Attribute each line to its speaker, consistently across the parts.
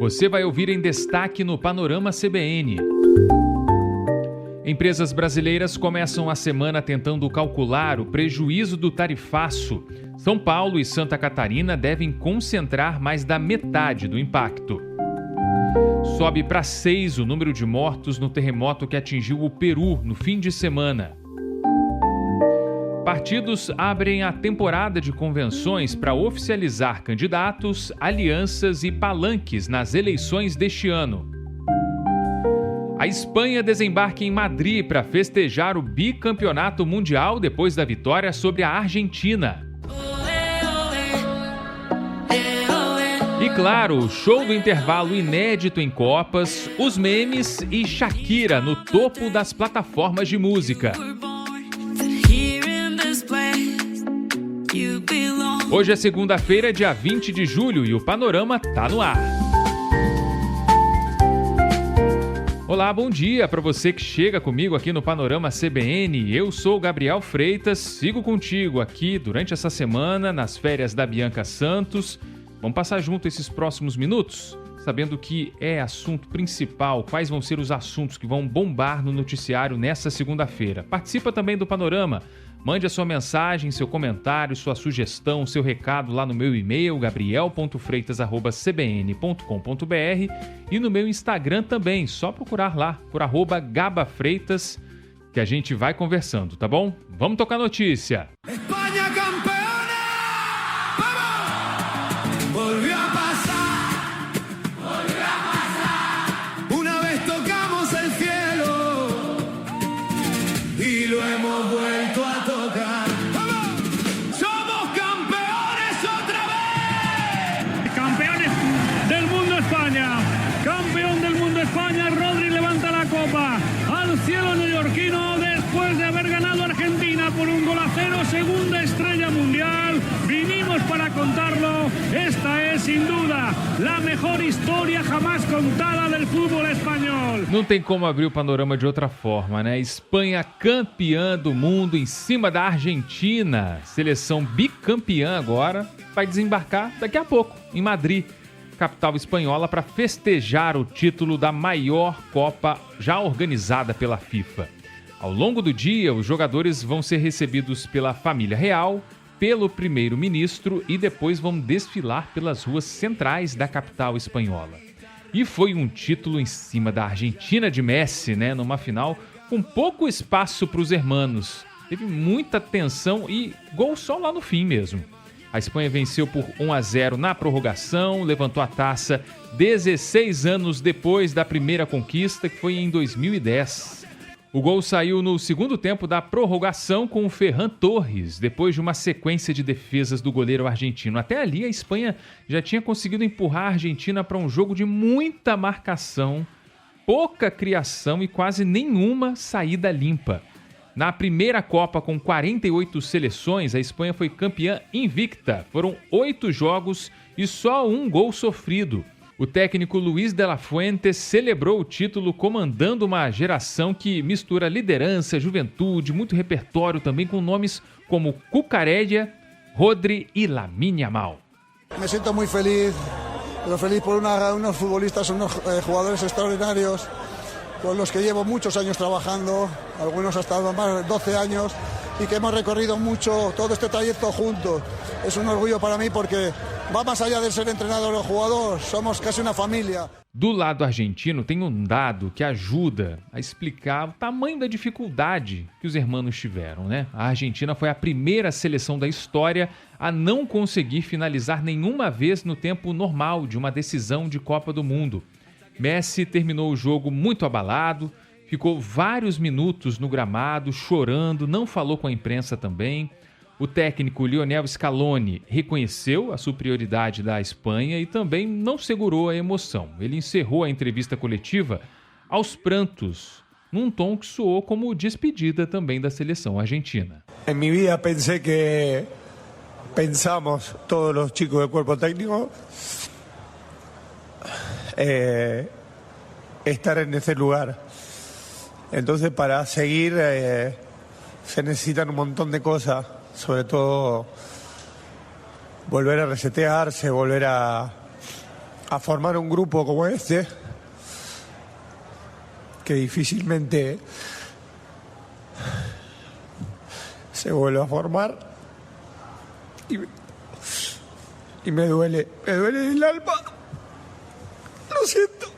Speaker 1: Você vai ouvir em destaque no Panorama CBN. Empresas brasileiras começam a semana tentando calcular o prejuízo do tarifaço. São Paulo e Santa Catarina devem concentrar mais da metade do impacto. Sobe para 6 o número de mortos no terremoto que atingiu o Peru no fim de semana. Partidos abrem a temporada de convenções para oficializar candidatos, alianças e palanques nas eleições deste ano. A Espanha desembarca em Madrid para festejar o bicampeonato mundial depois da vitória sobre a Argentina. E claro, o show do intervalo inédito em Copas, os memes e Shakira no topo das plataformas de música. Hoje é segunda-feira, dia 20 de julho, e o Panorama tá no ar. Olá, bom dia para você que chega comigo aqui no Panorama CBN. Eu sou Gabriel Freitas, sigo contigo aqui durante essa semana, nas férias da Bianca Santos. Vamos passar junto esses próximos minutos, sabendo que é assunto principal, quais vão ser os assuntos que vão bombar no noticiário nessa segunda-feira. Participa também do Panorama. Mande a sua mensagem, seu comentário, sua sugestão, seu recado lá no meu e-mail, gabriel.freitas@cbn.com.br, e no meu Instagram também, só procurar lá, por @gabafreitas, que a gente vai conversando, tá bom? Vamos tocar notícia!
Speaker 2: Espanha campeona! Vamos! Volvió a pasar! Volvió a pasar! Una vez tocamos el cielo y lo hemos vuelto a tocar. ¡Vamos! ¡Somos campeones otra vez!
Speaker 3: Campeones del mundo España. Campeón del mundo España, Rodri levanta la copa al cielo neoyorquino después de haber ganado a Argentina por 1-0, segunda estrella mundial. Vinimos para contarlo. Esta es sin duda la mejor historia jamás contada del fútbol español.
Speaker 1: Não tem como abrir o panorama de outra forma, né? Espanha campeã do mundo em cima da Argentina. Seleção bicampeã agora vai desembarcar daqui a pouco em Madrid, capital espanhola, para festejar o título da maior Copa já organizada pela FIFA. Ao longo do dia, os jogadores vão ser recebidos pela família real, pelo primeiro-ministro e depois vão desfilar pelas ruas centrais da capital espanhola. E foi um título em cima da Argentina de Messi, né? Numa final com pouco espaço para os hermanos. Teve muita tensão e gol só lá no fim mesmo. A Espanha venceu por 1-0 na prorrogação, levantou a taça 16 anos depois da primeira conquista, que foi em 2010. O gol saiu no segundo tempo da prorrogação com o Ferran Torres, depois de uma sequência de defesas do goleiro argentino. Até ali, a Espanha já tinha conseguido empurrar a Argentina para um jogo de muita marcação, pouca criação e quase nenhuma saída limpa. Na primeira Copa, com 48 seleções, a Espanha foi campeã invicta. Foram 8 jogos e só um gol sofrido. O técnico Luis de la Fuente celebrou o título comandando uma geração que mistura liderança, juventude, muito repertório também com nomes como Cucurella, Rodri e Lamine Yamal.
Speaker 4: Me siento muy feliz, pero feliz por unos futbolistas, unos jugadores extraordinarios con los que llevo muchos años trabajando, algunos hasta más de 12 años, y que hemos recorrido mucho todo este trayecto juntos. Es un orgullo para mí porque va más allá de ser entrenador o jugador, somos casi una familia.
Speaker 1: Do lado argentino tem um dado que ajuda a explicar o tamanho da dificuldade que os hermanos tiveram, né? A Argentina foi a primeira seleção da história a não conseguir finalizar nenhuma vez no tempo normal de uma decisão de Copa do Mundo. Messi terminou o jogo muito abalado, ficou vários minutos no gramado, chorando, não falou com a imprensa também. O técnico Lionel Scaloni reconheceu a superioridade da Espanha e também não segurou a emoção. Ele encerrou a entrevista coletiva aos prantos, num tom que soou como despedida também da seleção argentina.
Speaker 5: En mi vida pensamos todos los chicos del cuerpo técnico estar en ese lugar. Entonces para seguir se necesitan un montón de cosas, sobre todo volver a resetearse, volver a a formar un grupo como este, que difícilmente se vuelve a formar, y me duele el alma. Lo siento.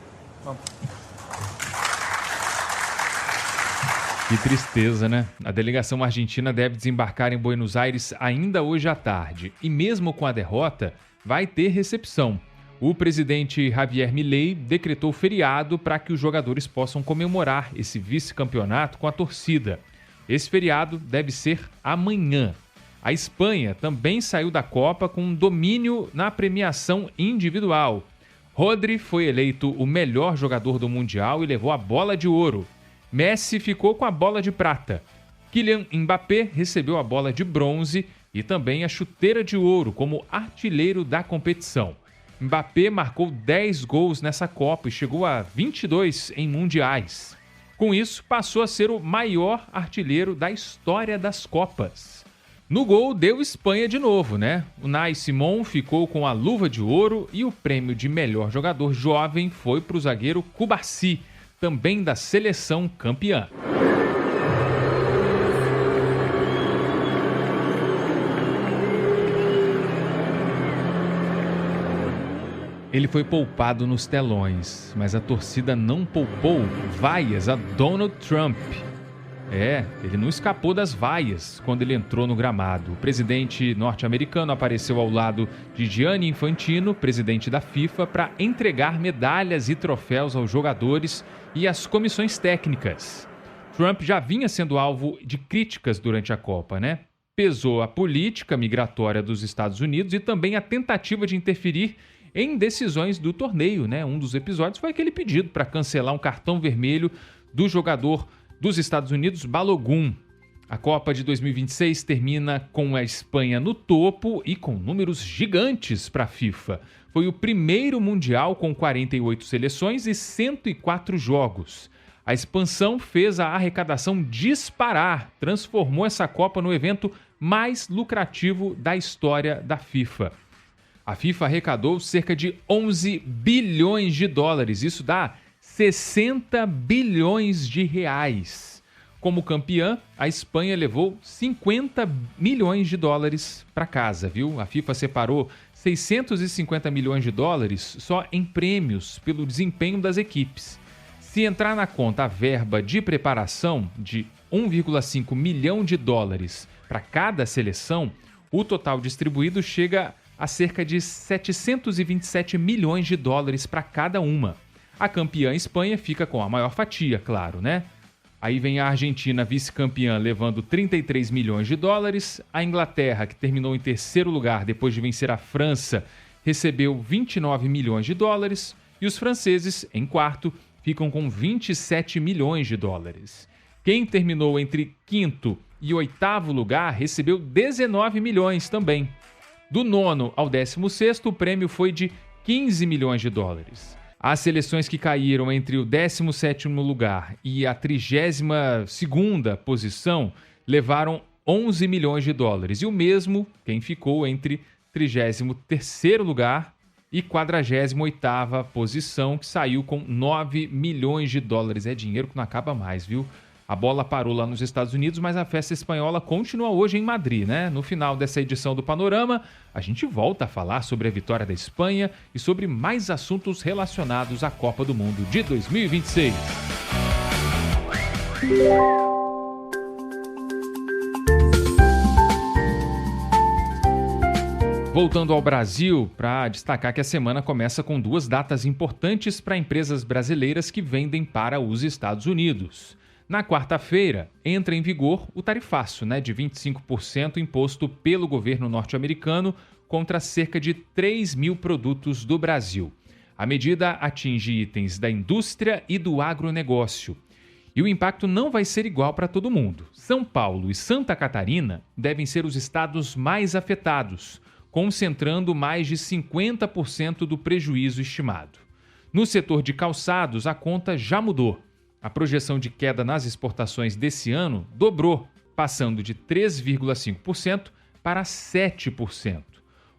Speaker 1: Que tristeza, né? A delegação argentina deve desembarcar em Buenos Aires ainda hoje à tarde. E mesmo com a derrota, vai ter recepção. O presidente Javier Milei decretou feriado para que os jogadores possam comemorar esse vice-campeonato com a torcida. Esse feriado deve ser amanhã. A Espanha também saiu da Copa com um domínio na premiação individual. Rodri foi eleito o melhor jogador do Mundial e levou a bola de ouro. Messi ficou com a bola de prata. Kylian Mbappé recebeu a bola de bronze e também a chuteira de ouro como artilheiro da competição. Mbappé marcou 10 gols nessa Copa e chegou a 22 em mundiais. Com isso, passou a ser o maior artilheiro da história das Copas. No gol, deu Espanha de novo, né? O Unai Simón ficou com a luva de ouro e o prêmio de melhor jogador jovem foi para o zagueiro Cubarsí, também da seleção campeã. Ele foi poupado nos telões, mas a torcida não poupou vaias a Donald Trump. Ele não escapou das vaias quando ele entrou no gramado. O presidente norte-americano apareceu ao lado de Gianni Infantino, presidente da FIFA, para entregar medalhas e troféus aos jogadores e às comissões técnicas. Trump já vinha sendo alvo de críticas durante a Copa, né? Pesou a política migratória dos Estados Unidos e também a tentativa de interferir em decisões do torneio, né? Um dos episódios foi aquele pedido para cancelar um cartão vermelho do jogador dos Estados Unidos, Balogun. A Copa de 2026 termina com a Espanha no topo e com números gigantes para a FIFA. Foi o primeiro Mundial com 48 seleções e 104 jogos. A expansão fez a arrecadação disparar, transformou essa Copa no evento mais lucrativo da história da FIFA. A FIFA arrecadou cerca de 11 bilhões de dólares, isso dá 60 bilhões de reais. Como campeã, a Espanha levou 50 milhões de dólares para casa, viu? A FIFA separou 650 milhões de dólares só em prêmios pelo desempenho das equipes. Se entrar na conta a verba de preparação de 1,5 milhão de dólares para cada seleção, o total distribuído chega a cerca de 727 milhões de dólares para cada uma. A campeã Espanha fica com a maior fatia, claro, né? Aí vem a Argentina, vice-campeã, levando 33 milhões de dólares. A Inglaterra, que terminou em terceiro lugar depois de vencer a França, recebeu 29 milhões de dólares. E os franceses, em quarto, ficam com 27 milhões de dólares. Quem terminou entre quinto e oitavo lugar recebeu 19 milhões também. Do nono ao 16º, o prêmio foi de 15 milhões de dólares. As seleções que caíram entre o 17º lugar e a 32ª posição levaram 11 milhões de dólares. E o mesmo quem ficou entre 33º lugar e 48ª posição, que saiu com 9 milhões de dólares. É dinheiro que não acaba mais, viu? A bola parou lá nos Estados Unidos, mas a festa espanhola continua hoje em Madrid, né? No final dessa edição do Panorama, a gente volta a falar sobre a vitória da Espanha e sobre mais assuntos relacionados à Copa do Mundo de 2026. Voltando ao Brasil, para destacar que a semana começa com duas datas importantes para empresas brasileiras que vendem para os Estados Unidos. Na quarta-feira, entra em vigor o tarifaço, de 25% imposto pelo governo norte-americano contra cerca de 3 mil produtos do Brasil. A medida atinge itens da indústria e do agronegócio. E o impacto não vai ser igual para todo mundo. São Paulo e Santa Catarina devem ser os estados mais afetados, concentrando mais de 50% do prejuízo estimado. No setor de calçados, a conta já mudou. A projeção de queda nas exportações desse ano dobrou, passando de 3,5% para 7%.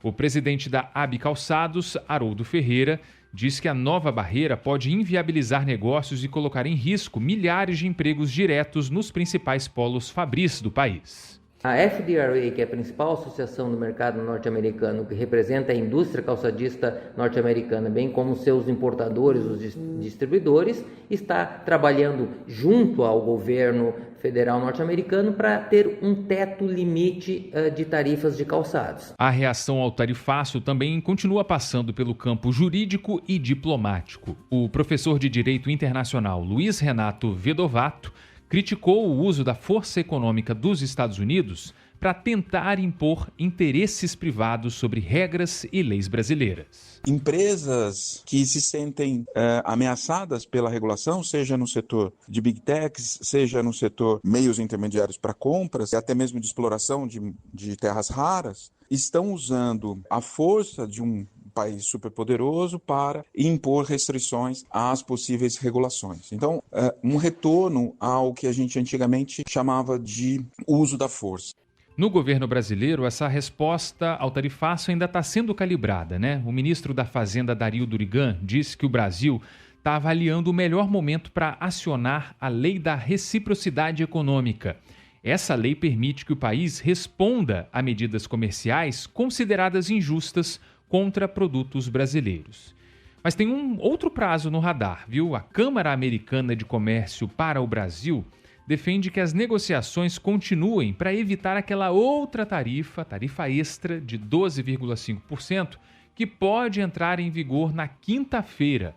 Speaker 1: O presidente da AB Calçados, Haroldo Ferreira, diz que a nova barreira pode inviabilizar negócios e colocar em risco milhares de empregos diretos nos principais polos fabris do país.
Speaker 6: A FDRA, que é a principal associação do mercado norte-americano, que representa a indústria calçadista norte-americana, bem como seus importadores, os distribuidores, está trabalhando junto ao governo federal norte-americano para ter um teto limite de tarifas de calçados.
Speaker 1: A reação ao tarifaço também continua passando pelo campo jurídico e diplomático. O professor de Direito Internacional Luiz Renato Vedovato criticou o uso da força econômica dos Estados Unidos para tentar impor interesses privados sobre regras e leis brasileiras.
Speaker 7: Empresas que se sentem ameaçadas pela regulação, seja no setor de big techs, seja no setor meios intermediários para compras, e até mesmo de exploração de terras raras, estão usando a força de um país superpoderoso para impor restrições às possíveis regulações. Então, um retorno ao que a gente antigamente chamava de uso da força.
Speaker 1: No governo brasileiro, essa resposta ao tarifaço ainda está sendo calibrada, né? O ministro da Fazenda, Dario Durigan, disse que o Brasil está avaliando o melhor momento para acionar a lei da reciprocidade econômica. Essa lei permite que o país responda a medidas comerciais consideradas injustas contra produtos brasileiros. Mas tem um outro prazo no radar, viu? A Câmara Americana de Comércio para o Brasil defende que as negociações continuem para evitar aquela outra tarifa extra de 12,5%, que pode entrar em vigor na quinta-feira.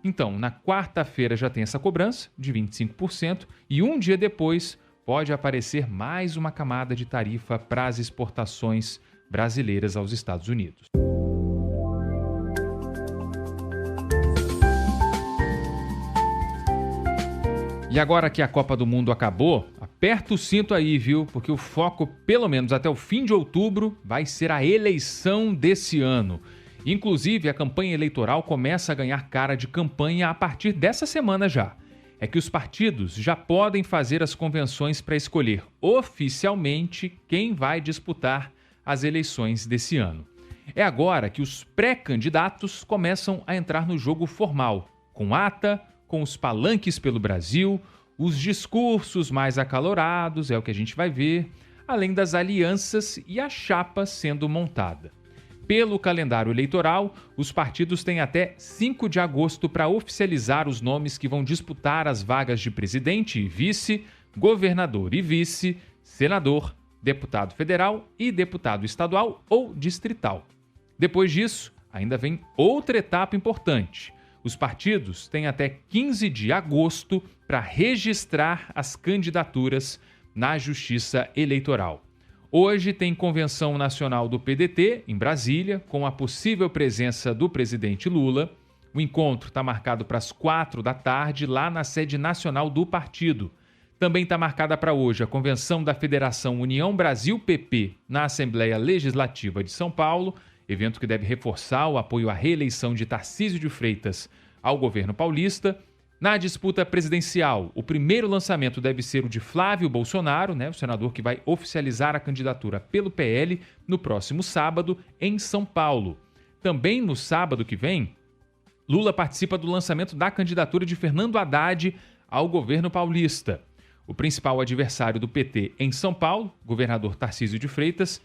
Speaker 1: Então, na quarta-feira já tem essa cobrança de 25% e um dia depois pode aparecer mais uma camada de tarifa para as exportações brasileiras aos Estados Unidos. E agora que a Copa do Mundo acabou, aperta o cinto aí, viu? Porque o foco, pelo menos até o fim de outubro, vai ser a eleição desse ano. Inclusive, a campanha eleitoral começa a ganhar cara de campanha a partir dessa semana já. É que os partidos já podem fazer as convenções para escolher oficialmente quem vai disputar as eleições desse ano. É agora que os pré-candidatos começam a entrar no jogo formal, com ata, com os palanques pelo Brasil, os discursos mais acalorados, é o que a gente vai ver, além das alianças e a chapa sendo montada. Pelo calendário eleitoral, os partidos têm até 5 de agosto para oficializar os nomes que vão disputar as vagas de presidente e vice, governador e vice, senador, deputado federal e deputado estadual ou distrital. Depois disso, ainda vem outra etapa importante. Os partidos têm até 15 de agosto para registrar as candidaturas na Justiça Eleitoral. Hoje tem convenção nacional do PDT, em Brasília, com a possível presença do presidente Lula. O encontro está marcado para as 4 da tarde, lá na sede nacional do partido. Também está marcada para hoje a convenção da Federação União Brasil-PP na Assembleia Legislativa de São Paulo, evento que deve reforçar o apoio à reeleição de Tarcísio de Freitas ao governo paulista. Na disputa presidencial, o primeiro lançamento deve ser o de Flávio Bolsonaro, o senador que vai oficializar a candidatura pelo PL no próximo sábado em São Paulo. Também no sábado que vem, Lula participa do lançamento da candidatura de Fernando Haddad ao governo paulista. O principal adversário do PT em São Paulo, governador Tarcísio de Freitas,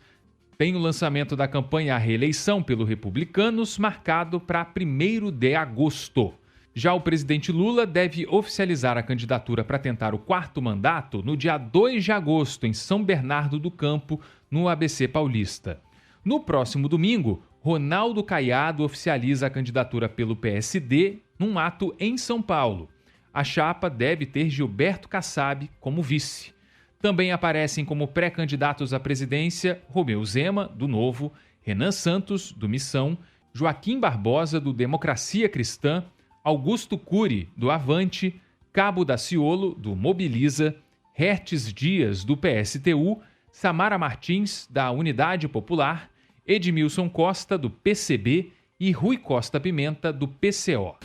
Speaker 1: tem o lançamento da campanha à reeleição pelo Republicanos marcado para 1º de agosto. Já o presidente Lula deve oficializar a candidatura para tentar o 4º mandato no dia 2 de agosto, em São Bernardo do Campo, no ABC Paulista. No próximo domingo, Ronaldo Caiado oficializa a candidatura pelo PSD num ato em São Paulo. A chapa deve ter Gilberto Kassab como vice. Também aparecem como pré-candidatos à presidência Romeu Zema, do Novo, Renan Santos, do Missão, Joaquim Barbosa, do Democracia Cristã, Augusto Cury, do Avante, Cabo Daciolo, do Mobiliza, Hertes Dias, do PSTU, Samara Martins, da Unidade Popular, Edmilson Costa, do PCB e Rui Costa Pimenta, do PCO.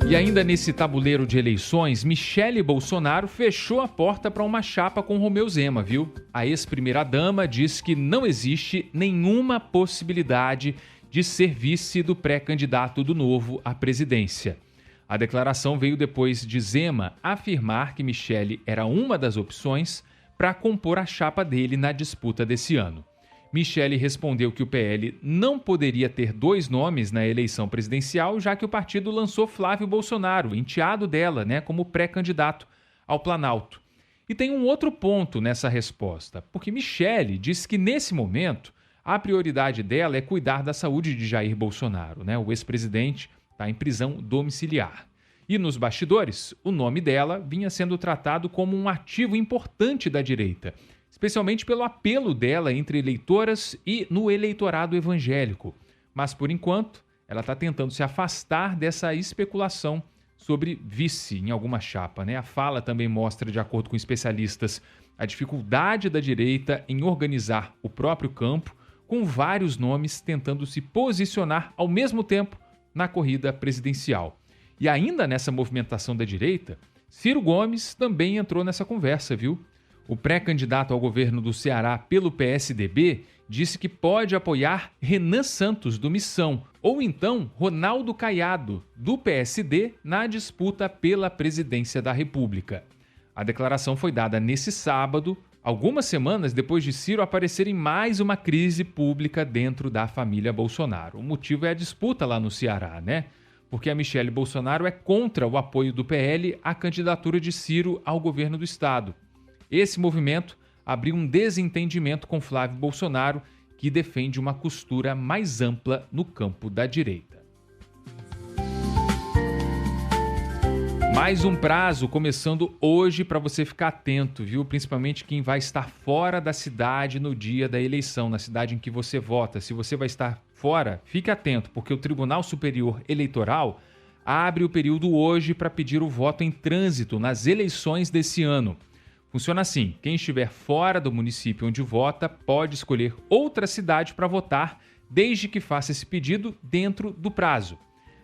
Speaker 1: E ainda nesse tabuleiro de eleições, Michele Bolsonaro fechou a porta para uma chapa com Romeu Zema, viu? A ex-primeira-dama diz que não existe nenhuma possibilidade de ser vice do pré-candidato do Novo à presidência. A declaração veio depois de Zema afirmar que Michele era uma das opções para compor a chapa dele na disputa desse ano. Michele respondeu que o PL não poderia ter 2 nomes na eleição presidencial, já que o partido lançou Flávio Bolsonaro, enteado dela, como pré-candidato ao Planalto. E tem um outro ponto nessa resposta, porque Michele disse que nesse momento a prioridade dela é cuidar da saúde de Jair Bolsonaro, O ex-presidente está em prisão domiciliar. E nos bastidores, o nome dela vinha sendo tratado como um ativo importante da direita, especialmente pelo apelo dela entre eleitoras e no eleitorado evangélico. Mas, por enquanto, ela está tentando se afastar dessa especulação sobre vice em alguma chapa. A fala também mostra, de acordo com especialistas, a dificuldade da direita em organizar o próprio campo, com vários nomes tentando se posicionar ao mesmo tempo na corrida presidencial. E ainda nessa movimentação da direita, Ciro Gomes também entrou nessa conversa, viu? O pré-candidato ao governo do Ceará pelo PSDB disse que pode apoiar Renan Santos, do Missão, ou então Ronaldo Caiado, do PSD, na disputa pela presidência da República. A declaração foi dada nesse sábado, algumas semanas depois de Ciro aparecer em mais uma crise pública dentro da família Bolsonaro. O motivo é a disputa lá no Ceará, Porque a Michele Bolsonaro é contra o apoio do PL à candidatura de Ciro ao governo do estado. Esse movimento abriu um desentendimento com Flávio Bolsonaro, que defende uma costura mais ampla no campo da direita. Mais um prazo começando hoje para você ficar atento, viu? Principalmente quem vai estar fora da cidade no dia da eleição, na cidade em que você vota. Se você vai estar fora, fique atento, porque o Tribunal Superior Eleitoral abre o período hoje para pedir o voto em trânsito nas eleições desse ano. Funciona assim: quem estiver fora do município onde vota pode escolher outra cidade para votar, desde que faça esse pedido dentro do prazo.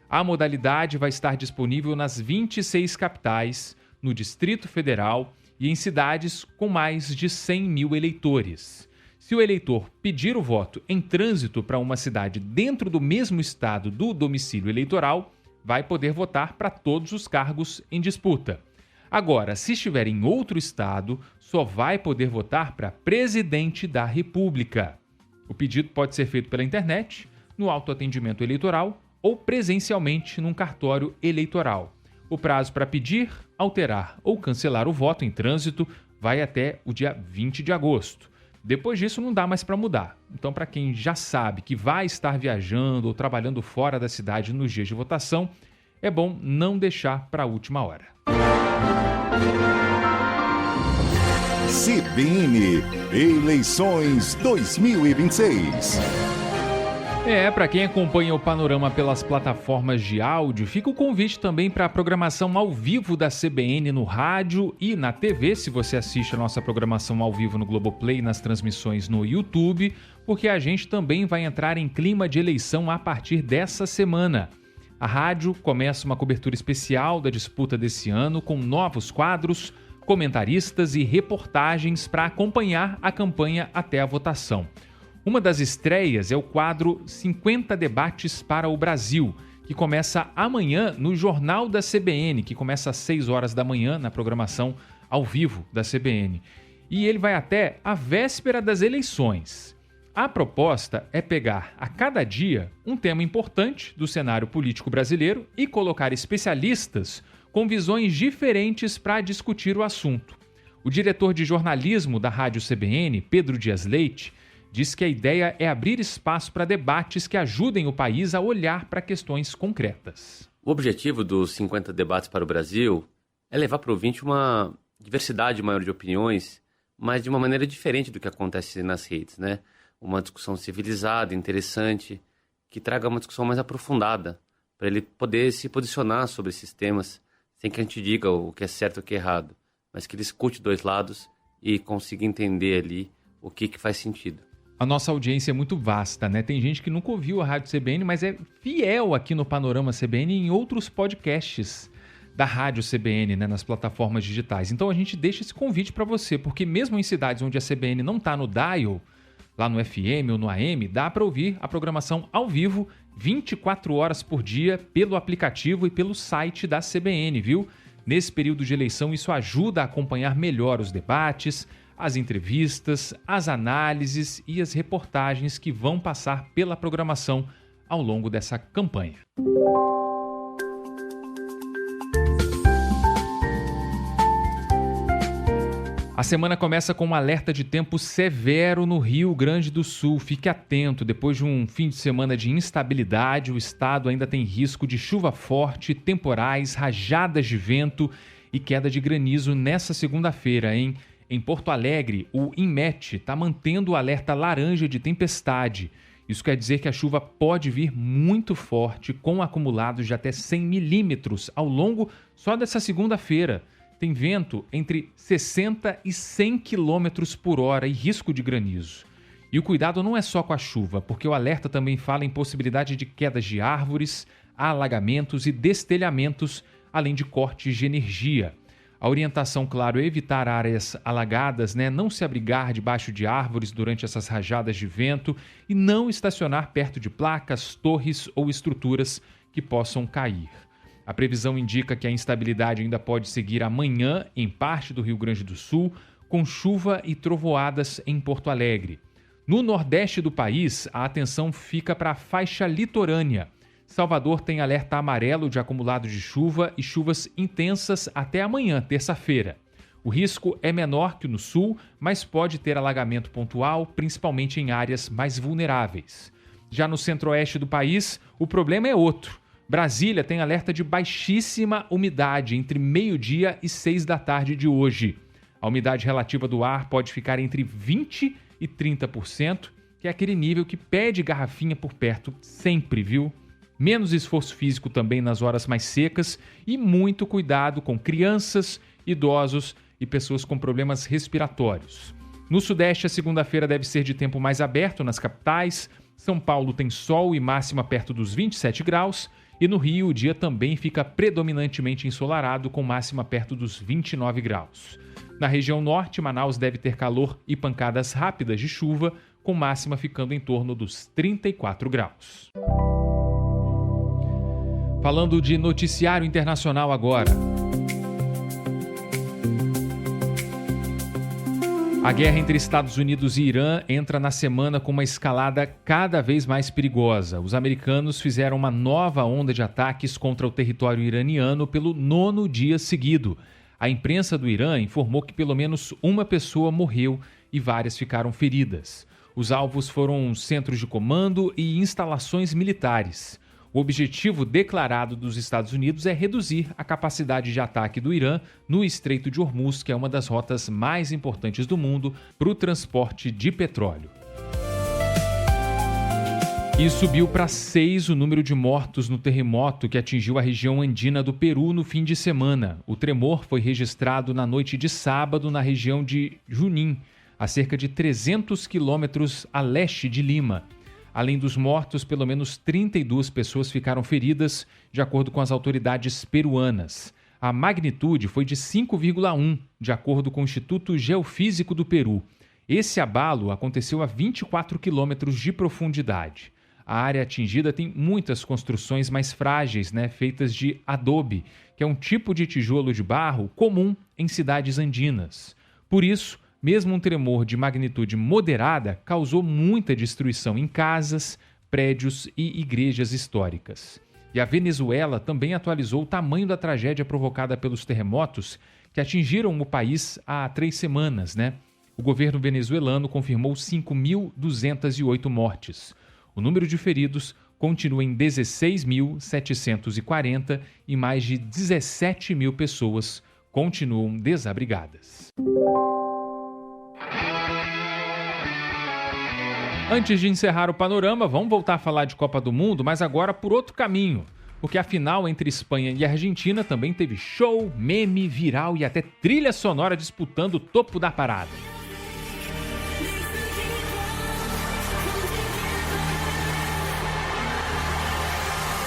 Speaker 1: A modalidade vai estar disponível nas 26 capitais, no Distrito Federal e em cidades com mais de 100 mil eleitores. Se o eleitor pedir o voto em trânsito para uma cidade dentro do mesmo estado do domicílio eleitoral, vai poder votar para todos os cargos em disputa. Agora, se estiver em outro estado, só vai poder votar para presidente da República. O pedido pode ser feito pela internet, no autoatendimento eleitoral ou presencialmente num cartório eleitoral. O prazo para pedir, alterar ou cancelar o voto em trânsito vai até o dia 20 de agosto. Depois disso não dá mais para mudar. Então, para quem já sabe que vai estar viajando ou trabalhando fora da cidade nos dias de votação, é bom não deixar para a última hora.
Speaker 8: CBN Eleições 2026.
Speaker 1: Para quem acompanha o panorama pelas plataformas de áudio, fica o convite também para a programação ao vivo da CBN no rádio e na TV, se você assiste a nossa programação ao vivo no Globoplay, nas transmissões no YouTube, porque a gente também vai entrar em clima de eleição a partir dessa semana. A rádio começa uma cobertura especial da disputa desse ano, com novos quadros, comentaristas e reportagens para acompanhar a campanha até a votação. Uma das estreias é o quadro 50 Debates para o Brasil, que começa amanhã no Jornal da CBN, que começa às 6 horas da manhã na programação ao vivo da CBN. E ele vai até a véspera das eleições. A proposta é pegar a cada dia um tema importante do cenário político brasileiro e colocar especialistas com visões diferentes para discutir o assunto. O diretor de jornalismo da Rádio CBN, Pedro Dias Leite, diz que a ideia é abrir espaço para debates que ajudem o país a olhar para questões concretas.
Speaker 9: O objetivo dos 50 Debates para o Brasil é levar para o ouvinte uma diversidade maior de opiniões, mas de uma maneira diferente do que acontece nas redes, Uma discussão civilizada, interessante, que traga uma discussão mais aprofundada, para ele poder se posicionar sobre esses temas, sem que a gente diga o que é certo e o que é errado, mas que ele escute dois lados e consiga entender ali o que faz sentido.
Speaker 1: A nossa audiência é muito vasta, Tem gente que nunca ouviu a Rádio CBN, mas é fiel aqui no Panorama CBN e em outros podcasts da Rádio CBN, nas plataformas digitais. Então a gente deixa esse convite para você, porque mesmo em cidades onde a CBN não está no dial, lá no FM ou no AM, dá para ouvir a programação ao vivo 24 horas por dia pelo aplicativo e pelo site da CBN, viu? Nesse período de eleição, isso ajuda a acompanhar melhor os debates, as entrevistas, as análises e as reportagens que vão passar pela programação ao longo dessa campanha. A semana começa com um alerta de tempo severo no Rio Grande do Sul. Fique atento, depois de um fim de semana de instabilidade, o estado ainda tem risco de chuva forte, temporais, rajadas de vento e queda de granizo nessa segunda-feira, hein? Em Porto Alegre, o INMET está mantendo o alerta laranja de tempestade. Isso quer dizer que a chuva pode vir muito forte, com acumulados de até 100 milímetros ao longo só dessa segunda-feira. Tem vento entre 60 e 100 km por hora e risco de granizo. E o cuidado não é só com a chuva, porque o alerta também fala em possibilidade de quedas de árvores, alagamentos e destelhamentos, além de cortes de energia. A orientação, claro, é evitar áreas alagadas, não se abrigar debaixo de árvores durante essas rajadas de vento e não estacionar perto de placas, torres ou estruturas que possam cair. A previsão indica que a instabilidade ainda pode seguir amanhã em parte do Rio Grande do Sul, com chuva e trovoadas em Porto Alegre. No nordeste do país, a atenção fica para a faixa litorânea. Salvador tem alerta amarelo de acumulado de chuva e chuvas intensas até amanhã, terça-feira. O risco é menor que no sul, mas pode ter alagamento pontual, principalmente em áreas mais vulneráveis. Já no centro-oeste do país, o problema é outro. Brasília tem alerta de baixíssima umidade entre meio-dia e 6 da tarde de hoje. A umidade relativa do ar pode ficar entre 20% e 30%, que é aquele nível que pede garrafinha por perto sempre, viu? Menos esforço físico também nas horas mais secas e muito cuidado com crianças, idosos e pessoas com problemas respiratórios. No Sudeste, a segunda-feira deve ser de tempo mais aberto nas capitais. São Paulo tem sol e máxima perto dos 27 graus. E no Rio, o dia também fica predominantemente ensolarado, com máxima perto dos 29 graus. Na região norte, Manaus deve ter calor e pancadas rápidas de chuva, com máxima ficando em torno dos 34 graus. Falando de noticiário internacional agora. A guerra entre Estados Unidos e Irã entra na semana com uma escalada cada vez mais perigosa. Os americanos fizeram uma nova onda de ataques contra o território iraniano pelo 9º dia seguido. A imprensa do Irã informou que pelo menos uma pessoa morreu e várias ficaram feridas. Os alvos foram centros de comando e instalações militares. O objetivo declarado dos Estados Unidos é reduzir a capacidade de ataque do Irã no Estreito de Hormuz, que é uma das rotas mais importantes do mundo para o transporte de petróleo. E subiu para 6 o número de mortos no terremoto que atingiu a região andina do Peru no fim de semana. O tremor foi registrado na noite de sábado na região de Junín, a cerca de 300 quilômetros a leste de Lima. Além dos mortos, pelo menos 32 pessoas ficaram feridas, de acordo com as autoridades peruanas. A magnitude foi de 5,1, de acordo com o Instituto Geofísico do Peru. Esse abalo aconteceu a 24 quilômetros de profundidade. A área atingida tem muitas construções mais frágeis, feitas de adobe, que é um tipo de tijolo de barro comum em cidades andinas. Por isso, mesmo um tremor de magnitude moderada causou muita destruição em casas, prédios e igrejas históricas. E a Venezuela também atualizou o tamanho da tragédia provocada pelos terremotos que atingiram o país há 3 semanas, O governo venezuelano confirmou 5.208 mortes. O número de feridos continua em 16.740 e mais de 17 mil pessoas continuam desabrigadas. Antes de encerrar o panorama, vamos voltar a falar de Copa do Mundo, mas agora por outro caminho. Porque a final entre Espanha e Argentina também teve show, meme, viral e até trilha sonora disputando o topo da parada.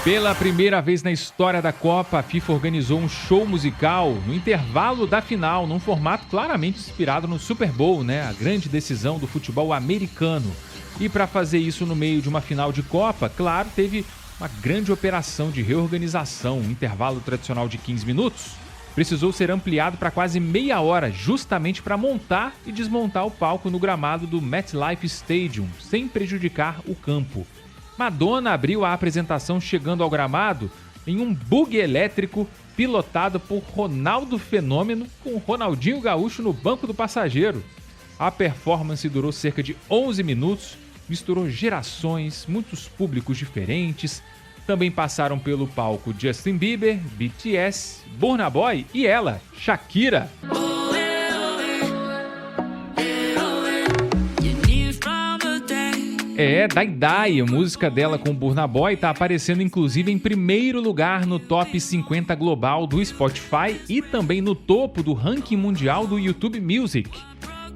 Speaker 1: Pela primeira vez na história da Copa, a FIFA organizou um show musical no intervalo da final, num formato claramente inspirado no Super Bowl, né? A grande decisão do futebol americano. E para fazer isso no meio de uma final de Copa, claro, teve uma grande operação de reorganização. Um intervalo tradicional de 15 minutos precisou ser ampliado para quase meia hora, justamente para montar e desmontar o palco no gramado do MetLife Stadium, sem prejudicar o campo. Madonna abriu a apresentação chegando ao gramado em um bug elétrico pilotado por Ronaldo Fenômeno com Ronaldinho Gaúcho no banco do passageiro. A performance durou cerca de 11 minutos, misturou gerações, muitos públicos diferentes. Também passaram pelo palco Justin Bieber, BTS, Burna Boy e ela, Shakira. Dai Dai, a música dela com Burna Boy, tá aparecendo inclusive em primeiro lugar no Top 50 global do Spotify e também no topo do ranking mundial do YouTube Music.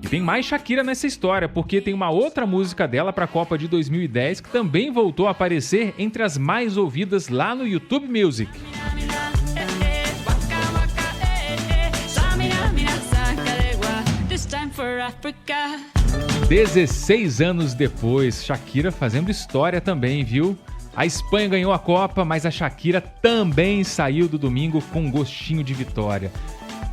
Speaker 1: E tem mais Shakira nessa história, porque tem uma outra música dela para a Copa de 2010 que também voltou a aparecer entre as mais ouvidas lá no YouTube Music. 16 anos depois, Shakira fazendo história também, viu? A Espanha ganhou a Copa, mas a Shakira também saiu do domingo com um gostinho de vitória.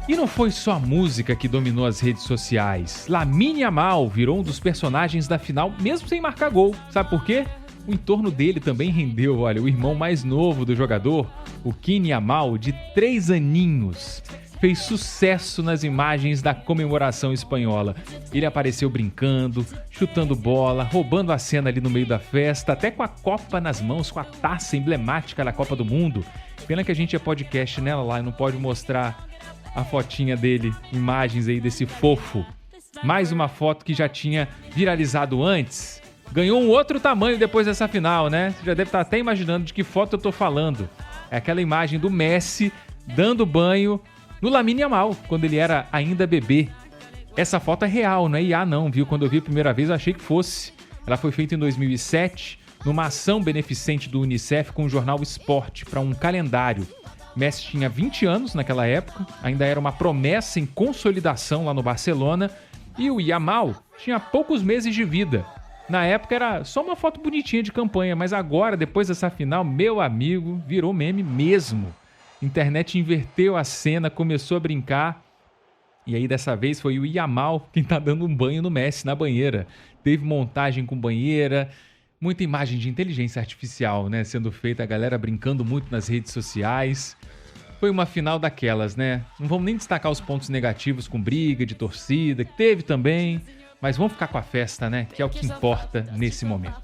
Speaker 1: E não foi só a música que dominou as redes sociais. Lamine Yamal virou um dos personagens da final, mesmo sem marcar gol. Sabe por quê? O entorno dele também rendeu, olha, o irmão mais novo do jogador, o Kini Yamal, de 3 aninhos. Fez sucesso nas imagens da comemoração espanhola. Ele apareceu brincando, chutando bola, roubando a cena ali no meio da festa, até com a Copa nas mãos, com a taça emblemática da Copa do Mundo. Pena que a gente é podcast, né, lá, e não pode mostrar a fotinha dele, imagens aí desse fofo. Mais uma foto que já tinha viralizado antes. Ganhou um outro tamanho depois dessa final, né? Você já deve estar até imaginando de que foto eu tô falando. É aquela imagem do Messi dando banho no Lamine Yamal, quando ele era ainda bebê. Essa foto é real, não é IA não, viu? Quando eu vi a primeira vez eu achei que fosse. Ela foi feita em 2007, numa ação beneficente do Unicef com o jornal Sport, para um calendário. Messi tinha 20 anos naquela época, ainda era uma promessa em consolidação lá no Barcelona, e o Yamal tinha poucos meses de vida. Na época era só uma foto bonitinha de campanha, mas agora, depois dessa final, meu amigo, virou meme mesmo. Internet inverteu a cena, começou a brincar. E aí dessa vez foi o Yamal quem tá dando um banho no Messi na banheira. Teve montagem com banheira, muita imagem de inteligência artificial, né, sendo feita, a galera brincando muito nas redes sociais. Foi uma final daquelas, né? Não vamos nem destacar os pontos negativos com briga de torcida, que teve também. Mas vamos ficar com a festa, né? Que é o que importa nesse momento.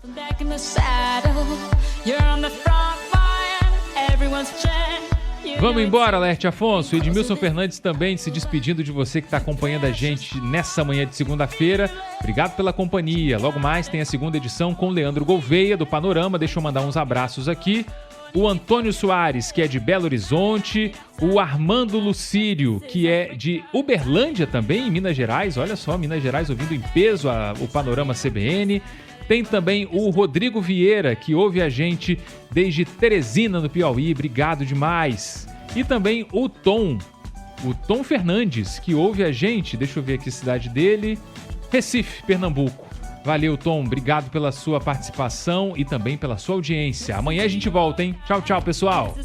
Speaker 1: Vamos embora, Laerte Afonso. Edmilson Fernandes também se despedindo de você que está acompanhando a gente nessa manhã de segunda-feira. Obrigado pela companhia. Logo mais tem a segunda edição com o Leandro Gouveia, do Panorama. Deixa eu mandar uns abraços aqui. O Antônio Soares, que é de Belo Horizonte. O Armando Lucírio, que é de Uberlândia também, em Minas Gerais. Olha só, Minas Gerais ouvindo em peso o Panorama CBN. Tem também o Rodrigo Vieira, que ouve a gente desde Teresina, no Piauí. Obrigado demais. E também o Tom Fernandes, que ouve a gente, deixa eu ver aqui a cidade dele, Recife, Pernambuco. Valeu, Tom. Obrigado pela sua participação e também pela sua audiência. Amanhã a gente volta, hein? Tchau, tchau, pessoal.